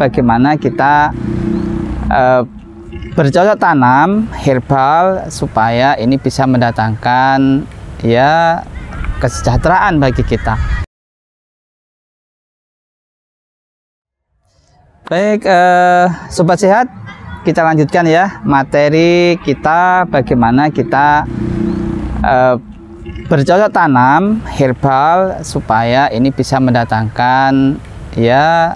bagaimana kita bercocok tanam herbal supaya ini bisa mendatangkan ya kesejahteraan bagi kita. Baik, Sobat Sehat, kita lanjutkan ya materi kita bagaimana kita bercocok tanam herbal supaya ini bisa mendatangkan ya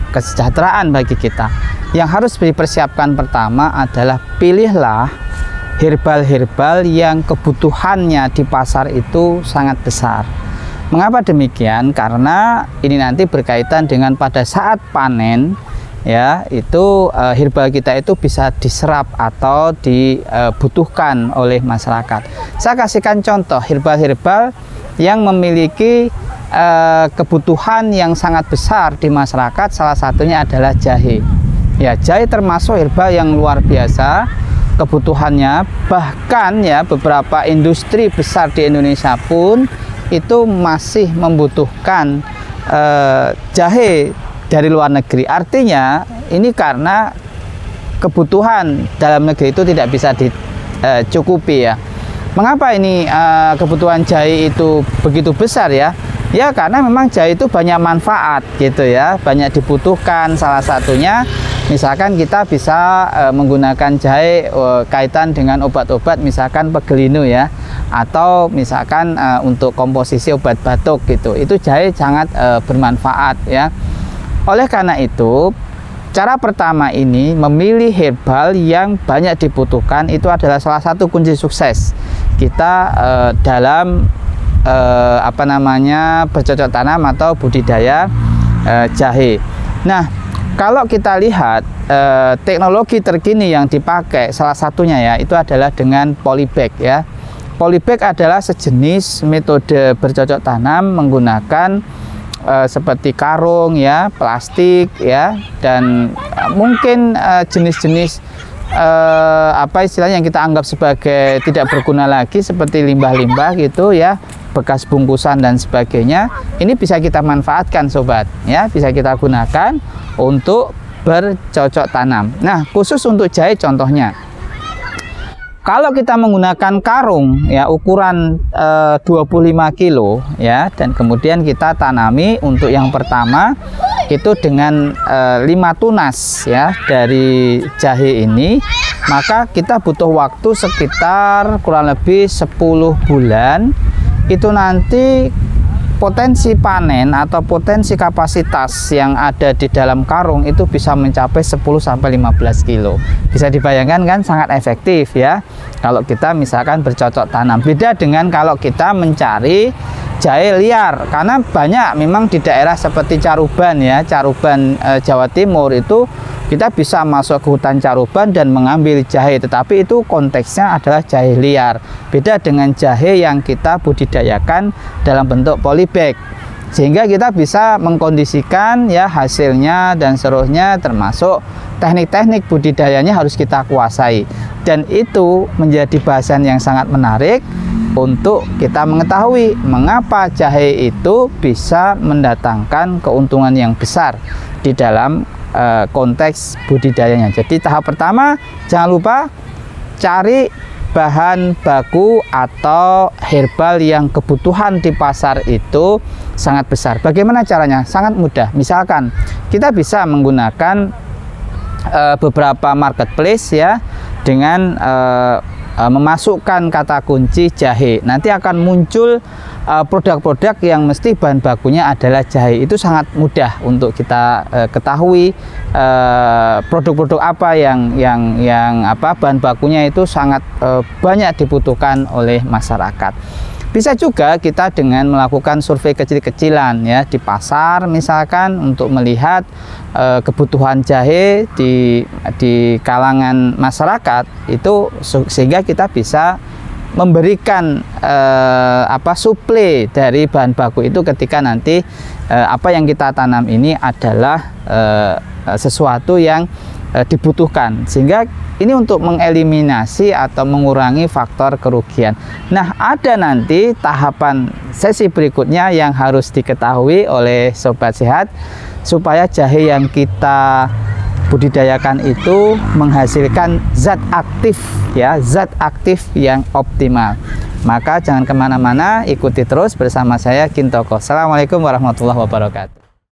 kesejahteraan bagi kita. Yang harus dipersiapkan pertama adalah pilihlah herbal-herbal yang kebutuhannya di pasar itu sangat besar. Mengapa demikian? Karena ini nanti berkaitan dengan pada saat panen ya, itu herbal kita itu bisa diserap atau dibutuhkan oleh masyarakat. Saya kasihkan contoh herbal-herbal yang memiliki kebutuhan yang sangat besar di masyarakat. Salah satunya adalah jahe. Ya, jahe termasuk herbal yang luar biasa kebutuhannya. Bahkan ya beberapa industri besar di Indonesia pun itu masih membutuhkan jahe dari luar negeri. Artinya ini karena kebutuhan dalam negeri itu tidak bisa dicukupi ya. Mengapa ini kebutuhan jahe itu begitu besar ya? Ya karena memang jahe itu banyak manfaat gitu ya, banyak dibutuhkan. Salah satunya misalkan kita bisa menggunakan jahe kaitan dengan obat-obat, misalkan pegelinu ya, atau misalkan untuk komposisi obat batuk gitu. Itu jahe sangat bermanfaat ya. Oleh karena itu, cara pertama ini memilih herbal yang banyak dibutuhkan itu adalah salah satu kunci sukses kita dalam bercocok tanam atau budidaya jahe. Nah, kalau kita lihat teknologi terkini yang dipakai salah satunya ya itu adalah dengan polybag ya. Polybag adalah sejenis metode bercocok tanam menggunakan seperti karung ya, plastik ya, dan mungkin jenis-jenis apa istilahnya yang kita anggap sebagai tidak berguna lagi seperti limbah-limbah gitu ya, bekas bungkusan dan sebagainya. Ini bisa kita manfaatkan sobat ya, bisa kita gunakan untuk bercocok tanam. Nah, khusus untuk jahe contohnya, kalau kita menggunakan karung ya ukuran 25 kilo ya, dan kemudian kita tanami untuk yang pertama itu dengan 5 tunas ya dari jahe ini, maka kita butuh waktu sekitar kurang lebih 10 bulan. Itu nanti potensi panen atau potensi kapasitas yang ada di dalam karung itu bisa mencapai 10-15 kilo. Bisa dibayangkan kan, sangat efektif ya kalau kita misalkan bercocok tanam. Beda dengan kalau kita mencari jahe liar, karena banyak memang di daerah seperti Caruban ya, Caruban Jawa Timur itu kita bisa masuk ke hutan Caruban dan mengambil jahe, tetapi itu konteksnya adalah jahe liar. Beda dengan jahe yang kita budidayakan dalam bentuk polybag, sehingga kita bisa mengkondisikan ya hasilnya dan seterusnya, termasuk teknik-teknik budidayanya harus kita kuasai. Dan itu menjadi bahasan yang sangat menarik untuk kita mengetahui mengapa jahe itu bisa mendatangkan keuntungan yang besar di dalam konteks budidayanya. Jadi tahap pertama, jangan lupa cari bahan baku atau herbal yang kebutuhan di pasar itu sangat besar. Bagaimana caranya? Sangat mudah. Misalkan kita bisa menggunakan beberapa marketplace ya, dengan memasukkan kata kunci jahe. Nanti akan muncul produk-produk yang mesti bahan bakunya adalah jahe. Itu sangat mudah untuk kita ketahui produk-produk apa yang bahan bakunya itu sangat banyak dibutuhkan oleh masyarakat. Bisa juga kita dengan melakukan survei kecil-kecilan ya di pasar misalkan, untuk melihat kebutuhan jahe di kalangan masyarakat itu, sehingga kita bisa memberikan suplai dari bahan baku itu ketika nanti apa yang kita tanam ini adalah sesuatu yang dibutuhkan, sehingga ini untuk mengeliminasi atau mengurangi faktor kerugian. Nah, ada nanti tahapan sesi berikutnya yang harus diketahui oleh Sobat Sehat. supaya jahe yang kita budidayakan itu menghasilkan zat aktif ya, zat aktif yang optimal. Maka jangan kemana-mana, ikuti terus bersama saya Gintoko. Assalamualaikum warahmatullahi wabarakatuh.